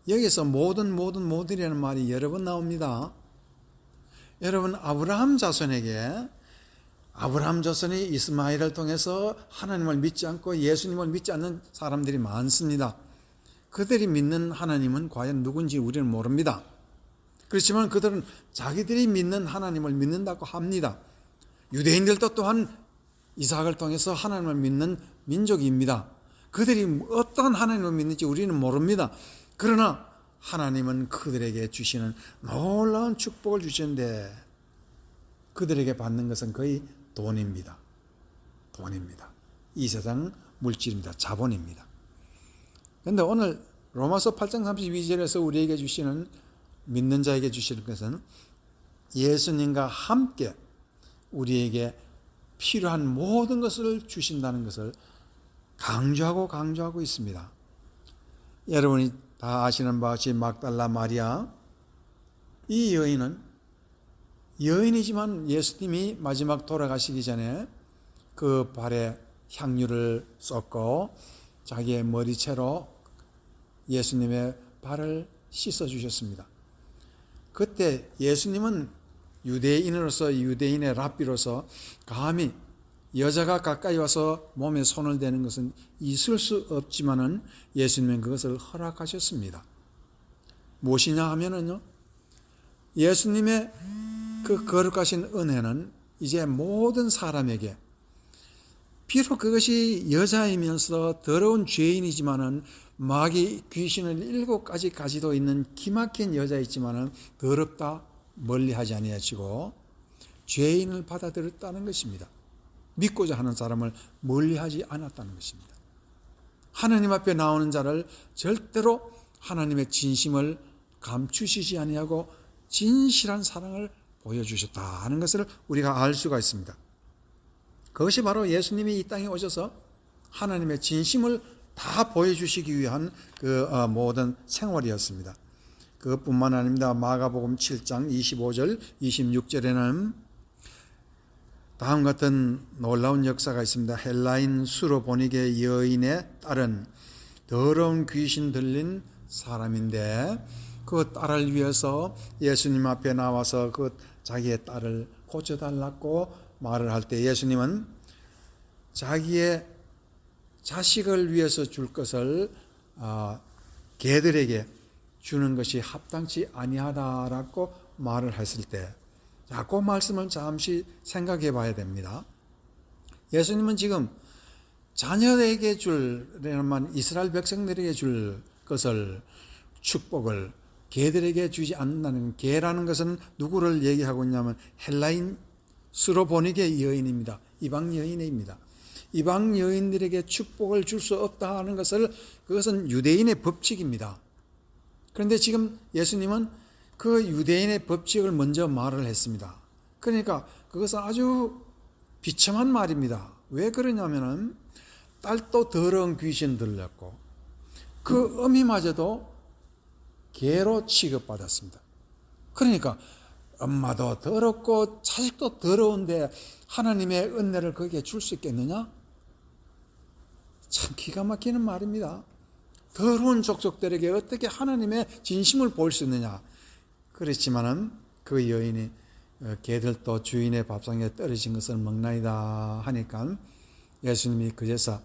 여기서 모든이라는 말이 여러 번 나옵니다. 여러분, 아브라함 자손이 이스마엘을 통해서 하나님을 믿지 않고 예수님을 믿지 않는 사람들이 많습니다. 그들이 믿는 하나님은 과연 누군지 우리는 모릅니다. 그렇지만 그들은 자기들이 믿는 하나님을 믿는다고 합니다. 유대인들도 또한 이삭을 통해서 하나님을 믿는 민족입니다. 그들이 어떤 하나님을 믿는지 우리는 모릅니다. 그러나 하나님은 그들에게 주시는 놀라운 축복을 주시는데 그들에게 받는 것은 거의 돈입니다. 이 세상 물질입니다. 자본입니다. 그런데 오늘 로마서 8장 32절에서 우리에게 주시는, 믿는 자에게 주시는 것은 예수님과 함께 우리에게 필요한 모든 것을 주신다는 것을 강조하고 있습니다. 여러분이 다 아시는 바와 같이 막달라 마리아, 이 여인은 여인이지만 예수님이 마지막 돌아가시기 전에 그 발에 향유를 쏟고 자기의 머리채로 예수님의 발을 씻어주셨습니다. 그때 예수님은 유대인으로서, 유대인의 랍비로서 감히 여자가 가까이 와서 몸에 손을 대는 것은 있을 수 없지만은 예수님은 그것을 허락하셨습니다. 무엇이냐 하면은요, 예수님의 그 거룩하신 은혜는 이제 모든 사람에게, 비록 그것이 여자이면서 더러운 죄인이지만은 마귀 귀신을 7가지 가지도 있는 기막힌 여자이지만은 더럽다 멀리하지 아니하시고 죄인을 받아들였다는 것입니다. 믿고자 하는 사람을 멀리하지 않았다는 것입니다. 하나님 앞에 나오는 자를 절대로 하나님의 진심을 감추시지 아니하고 진실한 사랑을 보여주셨다는 것을 우리가 알 수가 있습니다. 그것이 바로 예수님이 이 땅에 오셔서 하나님의 진심을 다 보여주시기 위한 그 모든 생활이었습니다. 그것뿐만 아닙니다. 마가복음 7장 25절 26절에는 다음 같은 놀라운 역사가 있습니다. 헬라인 수로보니게 여인의 딸은 더러운 귀신 들린 사람인데 그 딸을 위해서 예수님 앞에 나와서 그 자기의 딸을 고쳐달라고 말을 할 때 예수님은 자기의 자식을 위해서 줄 것을 개들에게 주는 것이 합당치 아니하다라고 말을 했을 때, 그 말씀을 잠시 생각해 봐야 됩니다. 예수님은 지금 자녀에게 줄만 이스라엘 백성들에게 줄 것을, 축복을 개들에게 주지 않는다는, 개라는 것은 누구를 얘기하고 있냐면 헬라인 수로보니게 여인입니다. 이방 여인입니다. 이방 여인들에게 축복을 줄 수 없다 하는 것을, 그것은 유대인의 법칙입니다. 그런데 지금 예수님은 그 유대인의 법칙을 먼저 말을 했습니다. 그러니까 그것은 아주 비참한 말입니다. 왜 그러냐면은 딸도 더러운 귀신 들렸고 그 어미마저도 개로 취급받았습니다. 그러니까 엄마도 더럽고 자식도 더러운데 하나님의 은혜를 거기에 줄 수 있겠느냐? 참 기가 막히는 말입니다. 더러운 족속들에게 어떻게 하나님의 진심을 보일 수 있느냐? 그렇지만은 그 여인이 개들도 주인의 밥상에 떨어진 것을 먹나이다 하니까 예수님이 그제서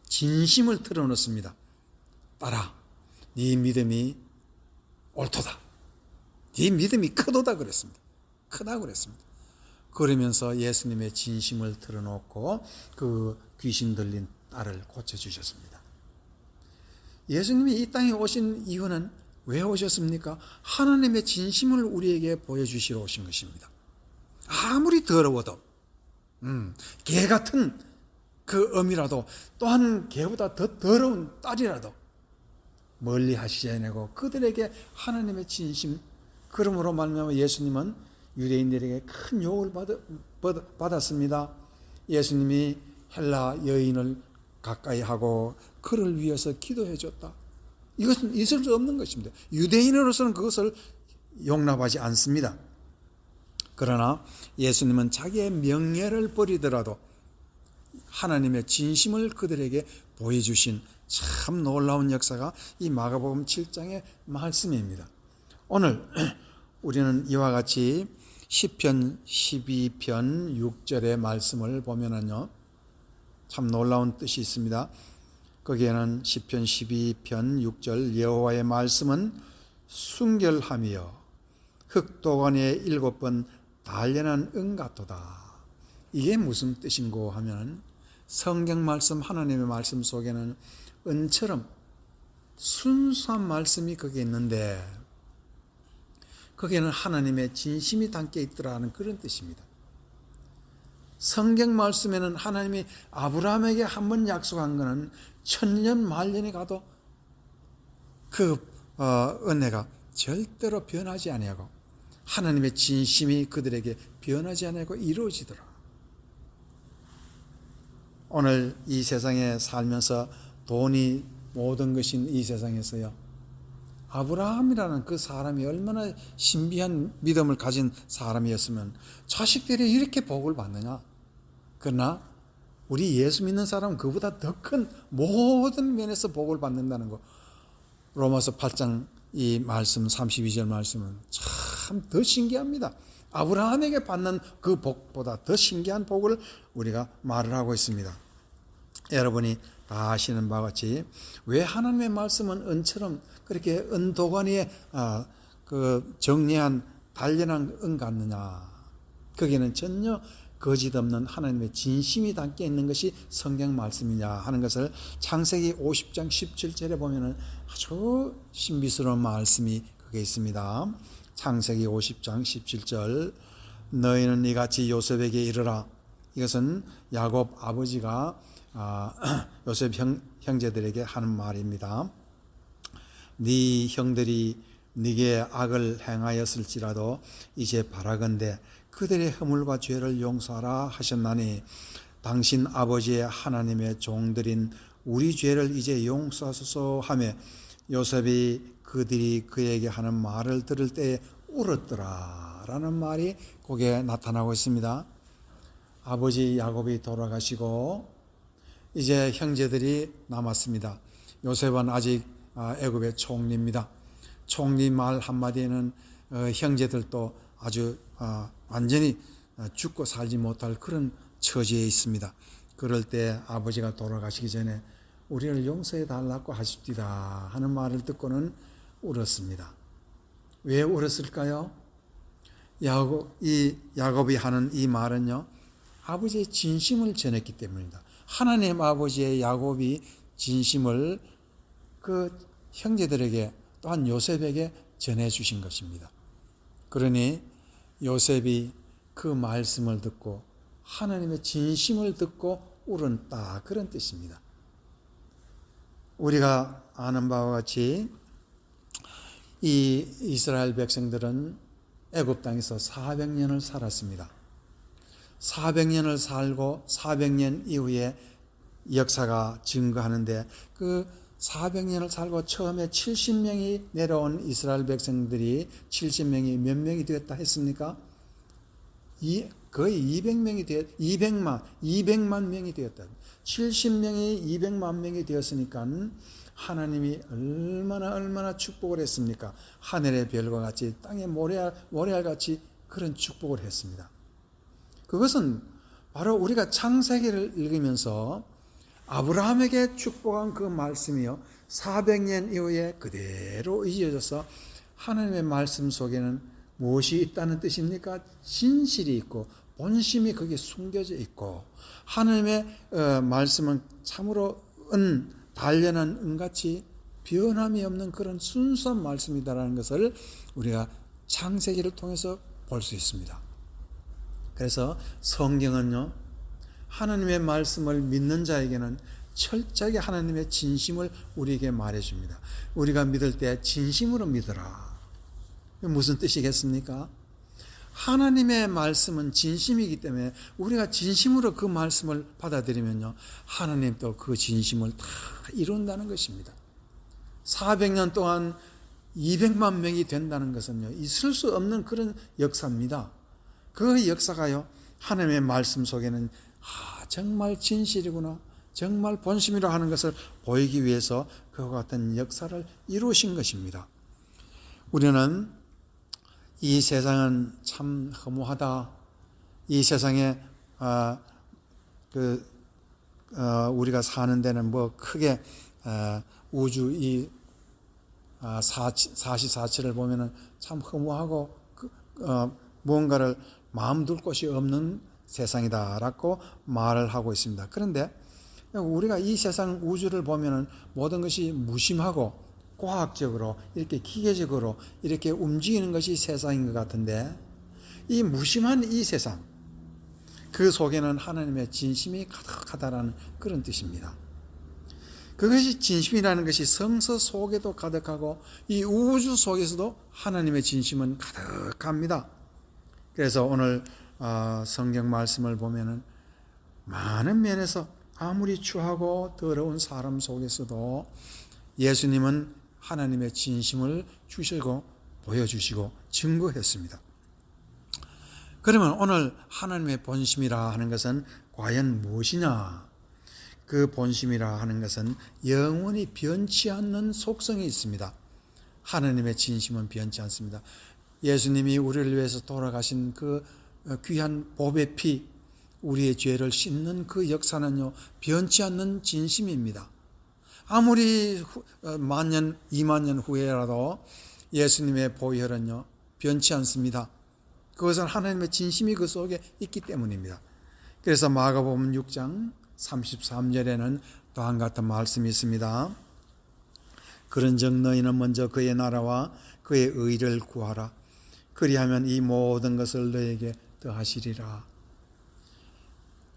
진심을 털어놓습니다. 딸아, 네 믿음이 옳도다. 네 믿음이 크도다 그랬습니다. 크다 그랬습니다. 그러면서 예수님의 진심을 털어놓고 그 귀신 들린 딸을 고쳐주셨습니다. 예수님이 이 땅에 오신 이유는 왜 오셨습니까? 하나님의 진심을 우리에게 보여주시러 오신 것입니다. 아무리 더러워도 개 같은 그 어미라도, 또한 개보다 더 더러운 딸이라도 멀리 하시지 않고 그들에게 하나님의 진심, 그러므로 말미암아 예수님은 유대인들에게 큰 욕을 받았습니다. 예수님이 헬라 여인을 가까이 하고 그를 위해서 기도해 줬다. 이것은 있을 수 없는 것입니다. 유대인으로서는 그것을 용납하지 않습니다. 그러나 예수님은 자기의 명예를 버리더라도 하나님의 진심을 그들에게 보여주신 참 놀라운 역사가 이 마가복음 7장의 말씀입니다. 오늘 우리는 이와 같이 시편 12편 6절의 말씀을 보면은요, 참 놀라운 뜻이 있습니다. 거기에는 시편 12편 6절 여호와의 말씀은 순결하며 흑도관에 7번 단련한 은 같도다. 이게 무슨 뜻인고 하면 성경 말씀, 하나님의 말씀 속에는 은처럼 순수한 말씀이 거기에 있는데 거기에는 하나님의 진심이 담겨 있더라는 그런 뜻입니다. 성경 말씀에는 하나님이 아브라함에게 한 번 약속한 것은 천년 만년이 가도 그 은혜가 절대로 변하지 아니하고 하나님의 진심이 그들에게 변하지 아니하고 이루어지더라. 오늘 이 세상에 살면서 돈이 모든 것인 이 세상에서요, 아브라함이라는 그 사람이 얼마나 신비한 믿음을 가진 사람이었으면 자식들이 이렇게 복을 받느냐. 그러나 우리 예수 믿는 사람은 그보다 더 큰 모든 면에서 복을 받는다는 거. 로마서 8장 이 말씀 32절 말씀은 참 더 신기합니다. 아브라함에게 받는 그 복보다 더 신기한 복을 우리가 말을 하고 있습니다. 여러분이 다 아시는 바와 같이 왜 하나님의 말씀은 은처럼 그렇게 은도가니에 그 정리한 단련한 은 같느냐. 거기에는 전혀 거짓 없는 하나님의 진심이 담겨 있는 것이 성경 말씀이냐 하는 것을 창세기 50장 17절에 보면은 아주 신비스러운 말씀이 거기에 있습니다. 창세기 50장 17절 너희는 이같이 요셉에게 이르라. 이것은 야곱 아버지가 요셉 형제들에게 하는 말입니다. 네 형들이 네게 악을 행하였을지라도 이제 바라건대 그들의 허물과 죄를 용서하라 하셨나니 당신 아버지의 하나님의 종들인 우리 죄를 이제 용서하소서 하며 요셉이 그들이 그에게 하는 말을 들을 때에 울었더라 라는 말이 거기에 나타나고 있습니다. 아버지 야곱이 돌아가시고 이제 형제들이 남았습니다. 요셉은 아직 애굽의 총리입니다. 총리 말 한마디에는 형제들도 아주 완전히 죽고 살지 못할 그런 처지에 있습니다. 그럴 때 아버지가 돌아가시기 전에 우리를 용서해 달라고 하십디다 하는 말을 듣고는 울었습니다. 왜 울었을까요? 야곱이 하는 이 말은요, 아버지의 진심을 전했기 때문입니다. 하나님 아버지의 야곱이 진심을 그 형제들에게 또한 요셉에게 전해주신 것입니다. 그러니 요셉이 그 말씀을 듣고 하나님의 진심을 듣고 울었다 그런 뜻입니다. 우리가 아는 바와 같이 이 이스라엘 백성들은 애굽 땅에서 400년을 살았습니다. 400년을 살고 400년 이후에 역사가 증거하는데 그 400년을 살고 처음에 70명이 내려온 이스라엘 백성들이 70명이 몇 명이 되었다 했습니까? 거의 200만 명이 되었다. 70명이 200만 명이 되었으니까 하나님이 얼마나 축복을 했습니까? 하늘의 별과 같이 땅의 모래알같이 그런 축복을 했습니다. 그것은 바로 우리가 창세기를 읽으면서 아브라함에게 축복한 그 말씀이요 400년 이후에 그대로 이어져서 하나님의 말씀 속에는 무엇이 있다는 뜻입니까? 진실이 있고 본심이 거기에 숨겨져 있고 하나님의 말씀은 참으로 단련한 은같이 변함이 없는 그런 순수한 말씀이다라는 것을 우리가 창세기를 통해서 볼 수 있습니다. 그래서 성경은요, 하나님의 말씀을 믿는 자에게는 철저하게 하나님의 진심을 우리에게 말해줍니다. 우리가 믿을 때 진심으로 믿어라. 무슨 뜻이겠습니까? 하나님의 말씀은 진심이기 때문에 우리가 진심으로 그 말씀을 받아들이면요, 하나님도 그 진심을 다 이룬다는 것입니다. 400년 동안 200만 명이 된다는 것은요, 있을 수 없는 그런 역사입니다. 그 역사가요, 하나님의 말씀 속에는 정말 진실이구나, 정말 본심이라 하는 것을 보이기 위해서 그와 같은 역사를 이루신 것입니다. 우리는 이 세상은 참 허무하다. 이 세상에 우리가 사는 데는 뭐 크게 우주 이 사시사철을 보면은 참 허무하고 무언가를 마음 둘 곳이 없는 세상이다라고 말을 하고 있습니다. 그런데 우리가 이 세상 우주를 보면은 모든 것이 무심하고 과학적으로 이렇게 기계적으로 이렇게 움직이는 것이 세상인 것 같은데, 이 무심한 이 세상, 그 속에는 하나님의 진심이 가득하다라는 그런 뜻입니다. 그것이 진심이라는 것이 성서 속에도 가득하고 이 우주 속에서도 하나님의 진심은 가득합니다. 그래서 오늘 성경 말씀을 보면은 많은 면에서 아무리 추하고 더러운 사람 속에서도 예수님은 하나님의 진심을 주시고 보여주시고 증거했습니다. 그러면 오늘 하나님의 본심이라 하는 것은 과연 무엇이냐? 그 본심이라 하는 것은 영원히 변치 않는 속성이 있습니다. 하나님의 진심은 변치 않습니다. 예수님이 우리를 위해서 돌아가신 그 귀한 보배 피, 우리의 죄를 씻는 그 역사는요, 변치 않는 진심입니다. 아무리 10,000년, 20,000년 후에라도 예수님의 보혈은요, 변치 않습니다. 그것은 하나님의 진심이 그 속에 있기 때문입니다. 그래서 마가복음 6장 33절에는 또한 같은 말씀이 있습니다. 그런즉 너희는 먼저 그의 나라와 그의 의를 구하라. 그리하면 이 모든 것을 너희에게 더하시리라.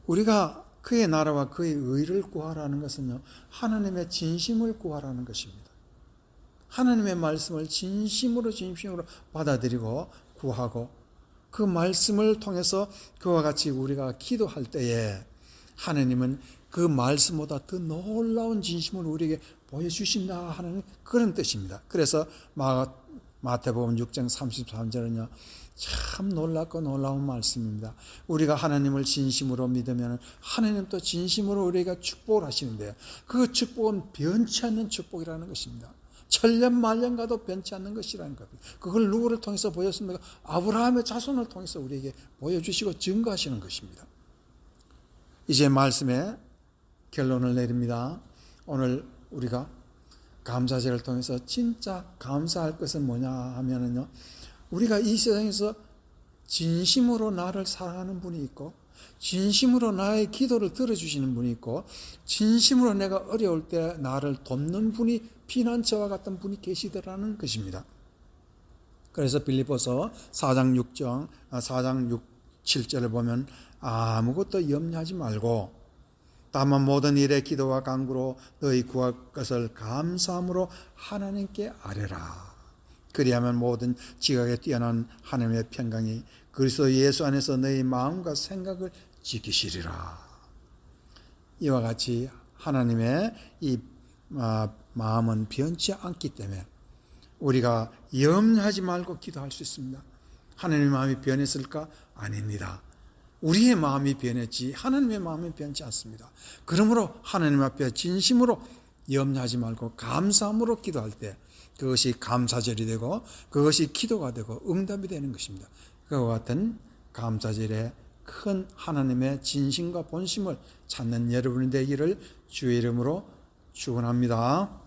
우리가 그의 나라와 그의 의를 구하라는 것은요, 하나님의 진심을 구하라는 것입니다. 하나님의 말씀을 진심으로 받아들이고 구하고, 그 말씀을 통해서 그와 같이 우리가 기도할 때에 하나님은 그 말씀보다 더 놀라운 진심을 우리에게 보여주신다 하는 그런 뜻입니다. 그래서 마태복음 6장 33절은요, 참 놀랍고 놀라운 말씀입니다. 우리가 하나님을 진심으로 믿으면 하나님 또 진심으로 우리가 축복을 하시는데요, 그 축복은 변치 않는 축복이라는 것입니다. 천년만년 가도 변치 않는 것이라는 겁니다. 그걸 누구를 통해서 보였습니까? 아브라함의 자손을 통해서 우리에게 보여주시고 증거하시는 것입니다. 이제 말씀에 결론을 내립니다. 오늘 우리가 감사제를 통해서 진짜 감사할 것은 뭐냐 하면은요, 우리가 이 세상에서 진심으로 나를 사랑하는 분이 있고, 진심으로 나의 기도를 들어주시는 분이 있고, 진심으로 내가 어려울 때 나를 돕는 분이, 피난처와 같은 분이 계시더라는 것입니다. 그래서 빌립보서 4장 6, 7절을 보면 아무것도 염려하지 말고 다만 모든 일에 기도와 간구로 너희 구할 것을 감사함으로 하나님께 아뢰라. 그리하면 모든 지각에 뛰어난 하나님의 평강이 그리스도 예수 안에서 너희 마음과 생각을 지키시리라. 이와 같이 하나님의 이 마음은 변치 않기 때문에 우리가 염려하지 말고 기도할 수 있습니다. 하나님의 마음이 변했을까? 아닙니다. 우리의 마음이 변했지 하나님의 마음이 변치 않습니다. 그러므로 하나님 앞에 진심으로 염려하지 말고 감사함으로 기도할 때 그것이 감사절이 되고 그것이 기도가 되고 응답이 되는 것입니다. 그와 같은 감사절에 큰 하나님의 진심과 본심을 찾는 여러분이 되기를 주의 이름으로 축원합니다.